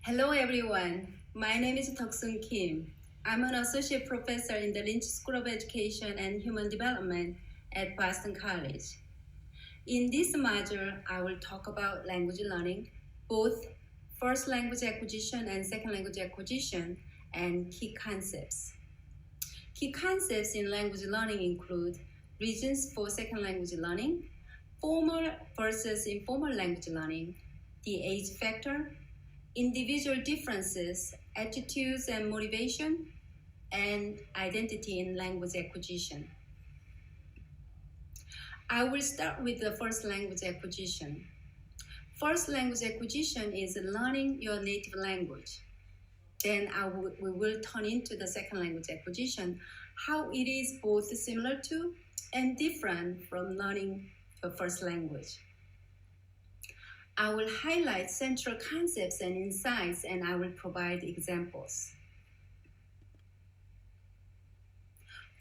Hello everyone, my name is Deok-Sun Kim. I'm an associate professor in the Lynch School of Education and Human Development at Boston College. In this module, I will talk about language learning, both first language acquisition and second language acquisition, and key concepts. Key concepts in language learning include reasons for second language learning, formal versus informal language learning, the age factor, individual differences, attitudes and motivation, and identity in language acquisition. I will start with the first language acquisition. First language acquisition is learning your native language. Then we will turn into the second language acquisition, how it is both similar to and different from learning your first language. I will highlight central concepts and insights, and I will provide examples.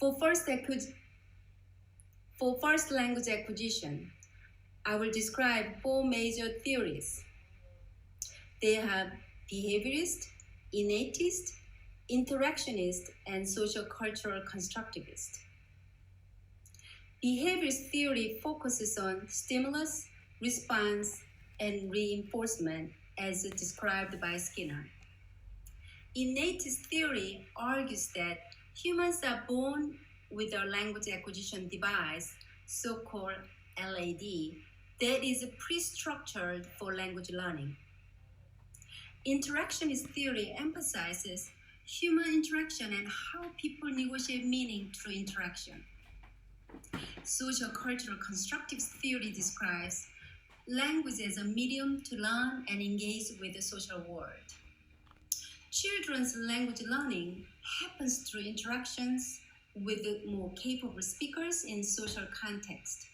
For first language acquisition, I will describe four major theories. They have behaviorist, innatist, interactionist, and social-cultural constructivist. Behaviorist theory focuses on stimulus, response, and reinforcement as described by Skinner. Innatist theory argues that humans are born with a language acquisition device, so-called LAD, that is pre-structured for language learning. Interactionist theory emphasizes human interaction and how people negotiate meaning through interaction. Social-cultural constructivist theory describes language as a medium to learn and engage with the social world. Children's language learning happens through interactions with more capable speakers in social context.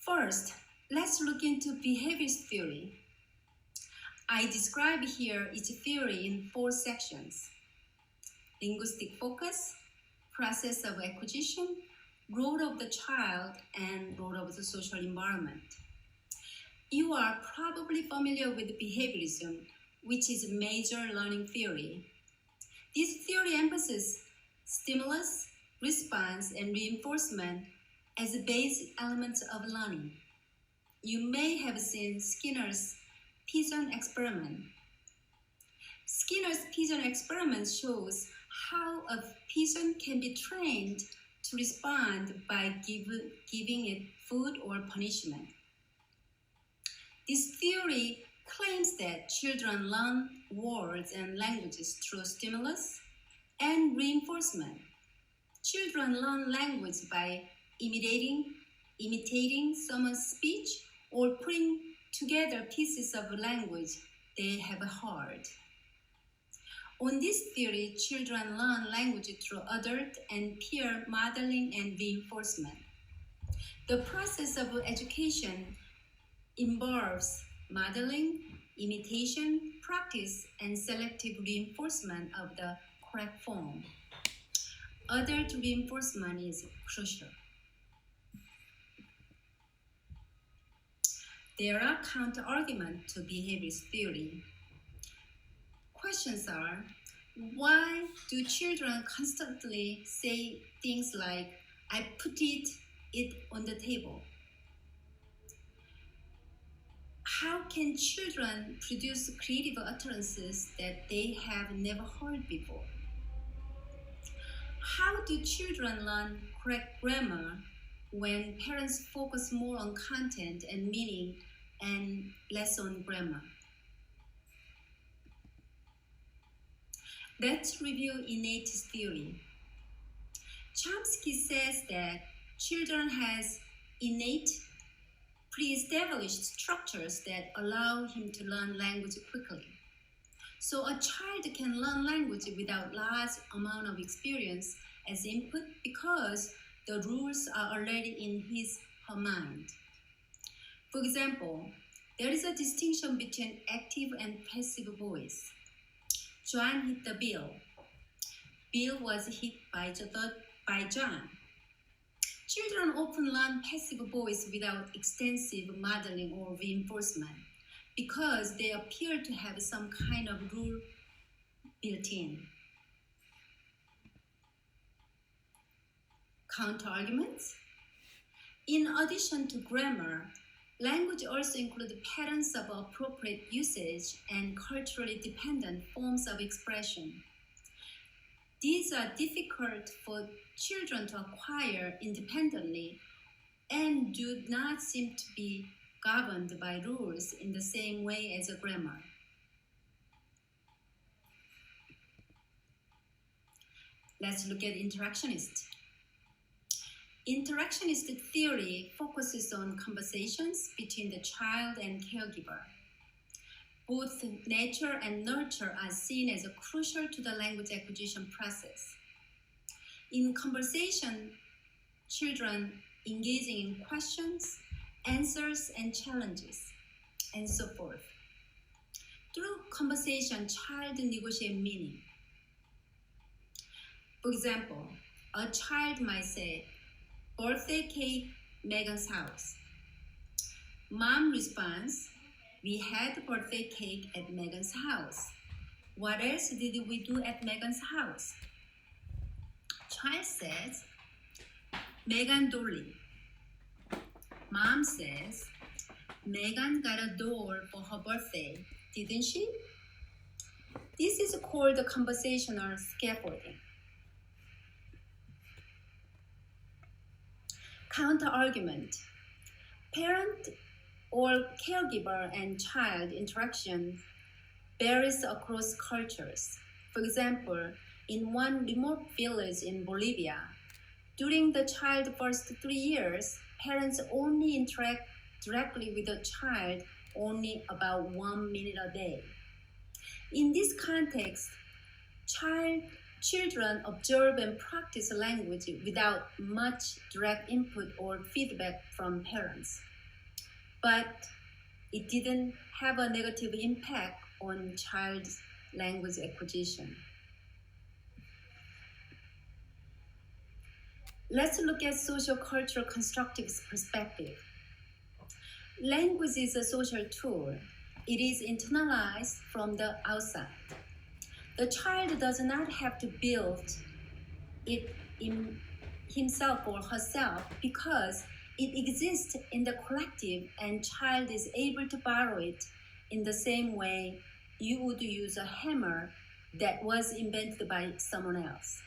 First, let's look into behaviorist theory. I describe here each theory in four sections: linguistic focus, process of acquisition, role of the child, and role of the social environment. You are probably familiar with behaviorism, which is a major learning theory. This theory emphasizes stimulus, response, and reinforcement as the basic elements of learning. You may have seen Skinner's pigeon experiment. Skinner's pigeon experiment shows how a pigeon can be trained to respond by giving it food or punishment. This theory claims that children learn words and languages through stimulus and reinforcement. Children learn language by imitating someone's speech or putting together pieces of language they have heard. On this theory, children learn language through adult and peer modeling and reinforcement. The process of education involves modeling, imitation, practice, and selective reinforcement of the correct form. Adult reinforcement is crucial. There are counter-arguments to behaviorist theory. Questions are, why do children constantly say things like, I put it on the table? How can children produce creative utterances that they have never heard before? How do children learn correct grammar when parents focus more on content and meaning and less on grammar? Let's review innatist theory. Chomsky says that children has innate, pre-established structures that allow him to learn language quickly. So a child can learn language without large amount of experience as input because the rules are already in his or her mind. For example, there is a distinction between active and passive voice. John hit the Bill. Bill was hit by John. Children often learn passive voice without extensive modeling or reinforcement because they appear to have some kind of rule built in. Counter-arguments. In addition to grammar, language also includes patterns of appropriate usage and culturally dependent forms of expression. These are difficult for children to acquire independently and do not seem to be governed by rules in the same way as a grammar. Let's look at interactionist. Interactionist theory focuses on conversations between the child and caregiver. Both nature and nurture are seen as crucial to the language acquisition process. In conversation, children engaging in questions, answers, and challenges, and so forth. Through conversation, child negotiate meaning. For example, a child might say, "Birthday cake, Megan's house." Mom responds, "We had birthday cake at Megan's house. What else did we do at Megan's house?" Child says, "Megan Dolly." Mom says, "Megan got a doll for her birthday, didn't she?" This is called conversational scaffolding. Counter-argument. Parent or caregiver and child interaction varies across cultures. For example, in one remote village in Bolivia, during the child's first 3 years, parents only interact directly with the child only about 1 minute a day. In this context, children observe and practice language without much direct input or feedback from parents. But it didn't have a negative impact on child's language acquisition. Let's look at social-cultural constructivist perspective. Language is a social tool. It is internalized from the outside. The child does not have to build it in himself or herself because it exists in the collective and child is able to borrow it in the same way you would use a hammer that was invented by someone else.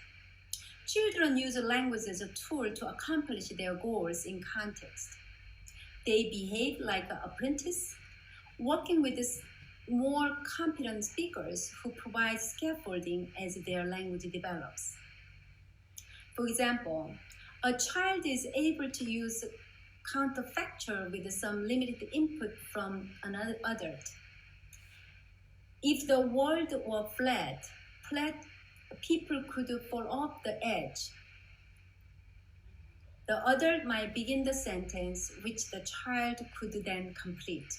Children use language as a tool to accomplish their goals in context. They behave like an apprentice, working with more competent speakers who provide scaffolding as their language develops. For example, a child is able to use counterfactual with some limited input from another adult. If the world were flat, people could fall off the edge. The adult might begin the sentence, which the child could then complete.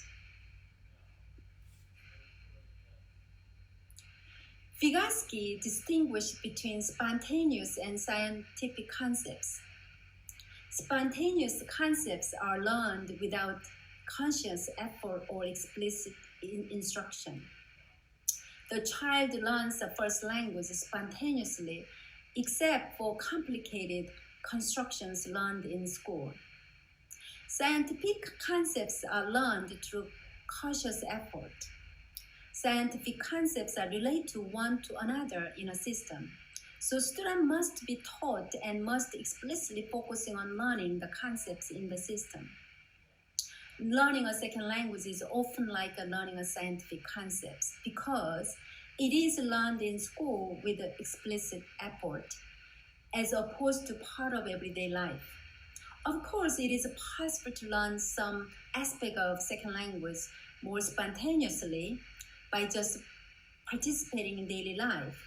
Vygotsky distinguished between spontaneous and scientific concepts. Spontaneous concepts are learned without conscious effort or explicit instruction. The child learns the first language spontaneously, except for complicated constructions learned in school. Scientific concepts are learned through conscious effort. Scientific concepts are related to one to another in a system. So students must be taught and must explicitly focusing on learning the concepts in the system. Learning a second language is often like learning a scientific concept because it is learned in school with explicit effort as opposed to part of everyday life. Of course, it is possible to learn some aspect of second language more spontaneously by just participating in daily life,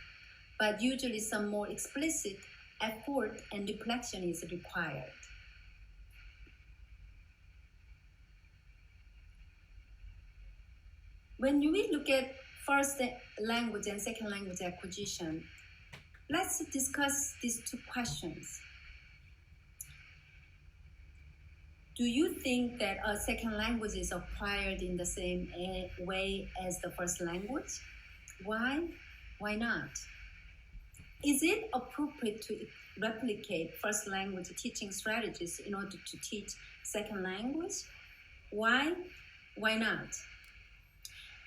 but usually some more explicit effort and reflection is required. When we look at first language and second language acquisition, let's discuss these two questions. Do you think that a second language is acquired in the same way as the first language? Why? Why not? Is it appropriate to replicate first language teaching strategies in order to teach second language? Why? Why not?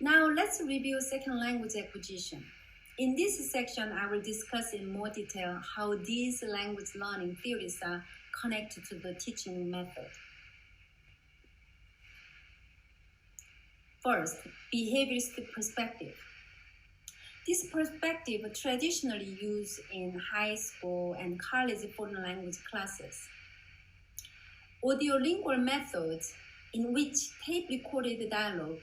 Now let's review second language acquisition. In this section, I will discuss in more detail how these language learning theories are connected to the teaching method. First, behaviorist perspective. This perspective traditionally used in high school and college foreign language classes. Audiolingual methods in which tape-recorded dialogue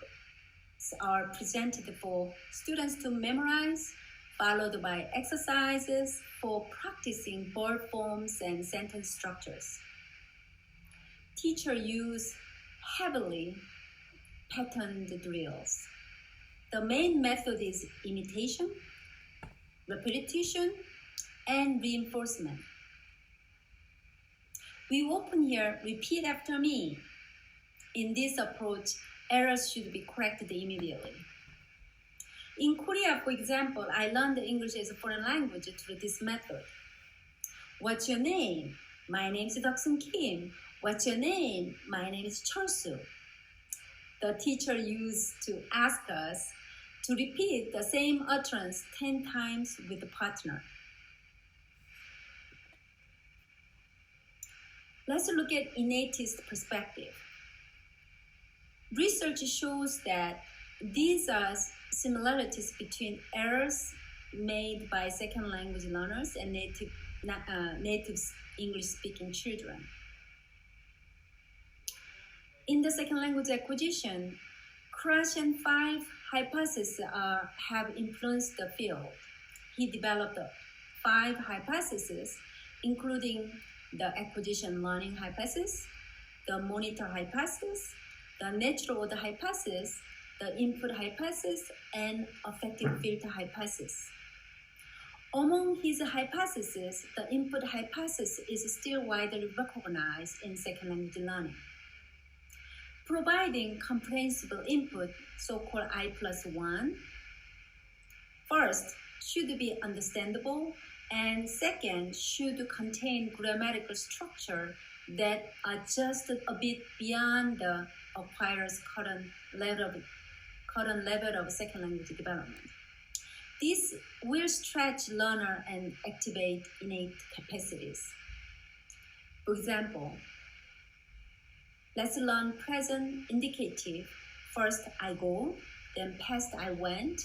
are presented for students to memorize, followed by exercises for practicing verb forms and sentence structures. Teachers use heavily patterned drills. The main method is imitation, repetition, and reinforcement. We often hear, repeat after me. In this approach, errors should be corrected immediately. In Korea, for example, I learned English as a foreign language through this method. What's your name? My name is Deok-sun Kim. What's your name? My name is Chol-soo. The teacher used to ask us to repeat the same utterance 10 times with the partner. Let's look at innatist perspective. Research shows that these are similarities between errors made by second language learners and native English-speaking children. In the second language acquisition, Crash and Five hypotheses have influenced the field. He developed 5 hypotheses, including the acquisition learning hypothesis, the monitor hypothesis, the natural order hypothesis, the input hypothesis, and affective filter hypothesis. Among his hypotheses, the input hypothesis is still widely recognized in second language learning. Providing comprehensible input, so-called I+1, first, should be understandable, and second, should contain grammatical structure that are just a bit beyond the acquirer's current level of second language development. This will stretch learner and activate innate capacities. For example, let's learn present indicative. First, I go, then past, I went,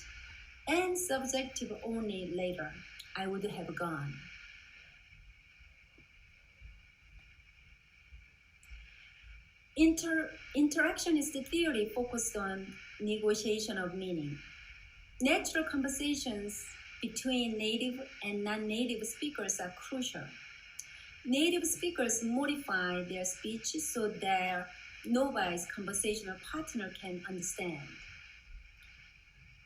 and subjective only later, I would have gone. Interactionist theory focused on negotiation of meaning. Natural conversations between native and non-native speakers are crucial. Native speakers modify their speech so their novice conversational partner can understand.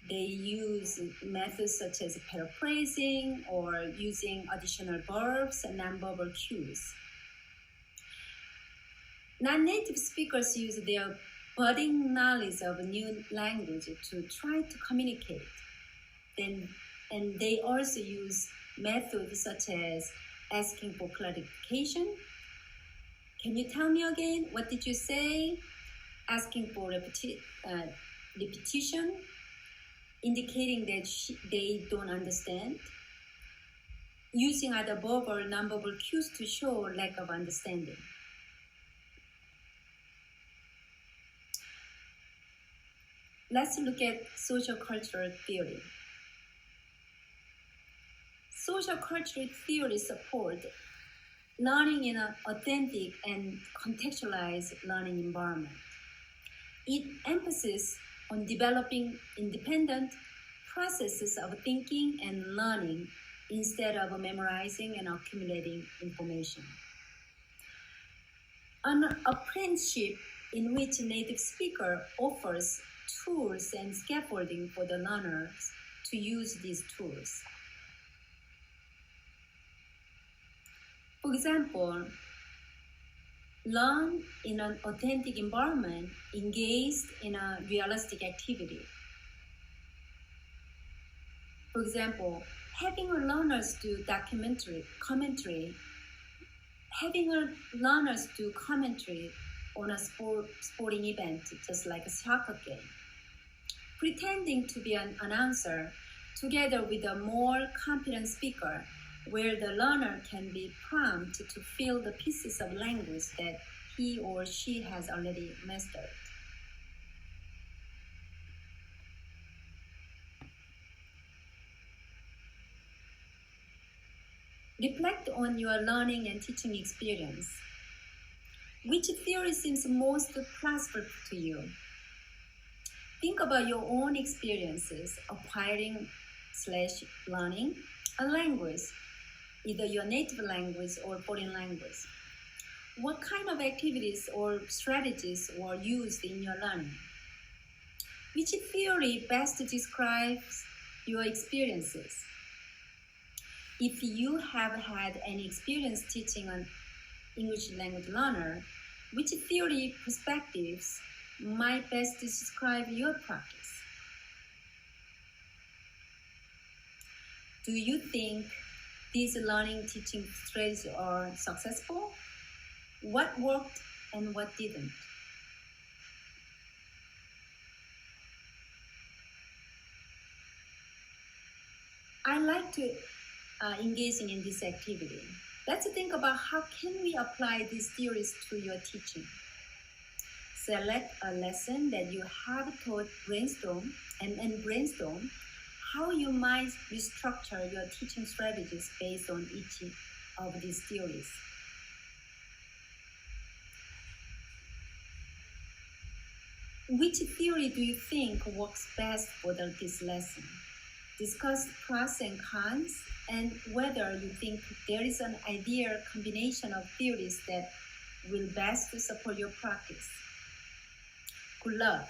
They use methods such as paraphrasing or using additional verbs and nonverbal cues. Non-native speakers use their budding knowledge of a new language to try to communicate. And they also use methods such as asking for clarification. Can you tell me again? What did you say? Asking for repetition, indicating that they don't understand. Using other verbal or nonverbal cues to show lack of understanding. Let's look at social cultural theory. Social cultural theory supports learning in an authentic and contextualized learning environment. It emphasizes on developing independent processes of thinking and learning instead of memorizing and accumulating information. An apprenticeship in which a native speaker offers tools and scaffolding for the learners to use these tools. For example, Learn in an authentic environment, engaged in a realistic activity. For example, having a learners do commentary, having a learners do commentary on a sporting event, just like a soccer game. Pretending to be an announcer together with a more competent speaker, where the learner can be prompted to fill the pieces of language that he or she has already mastered. Reflect on your learning and teaching experience. Which theory seems most prosperous to you? Think about your own experiences acquiring/learning a language, either your native language or foreign language. What kind of activities or strategies were used in your learning? Which theory best describes your experiences? If you have had any experience teaching an English language learner, which theory perspectives might best describe your practice? Do you think these learning teaching strategies are successful? What worked and what didn't? I like to engaging in this activity. Let's think about how can we apply these theories to your teaching. Select a lesson that you have taught, brainstorm how you might restructure your teaching strategies based on each of these theories. Which theory do you think works best for this lesson? Discuss pros and cons and whether you think there is an ideal combination of theories that will best support your practice. Good luck!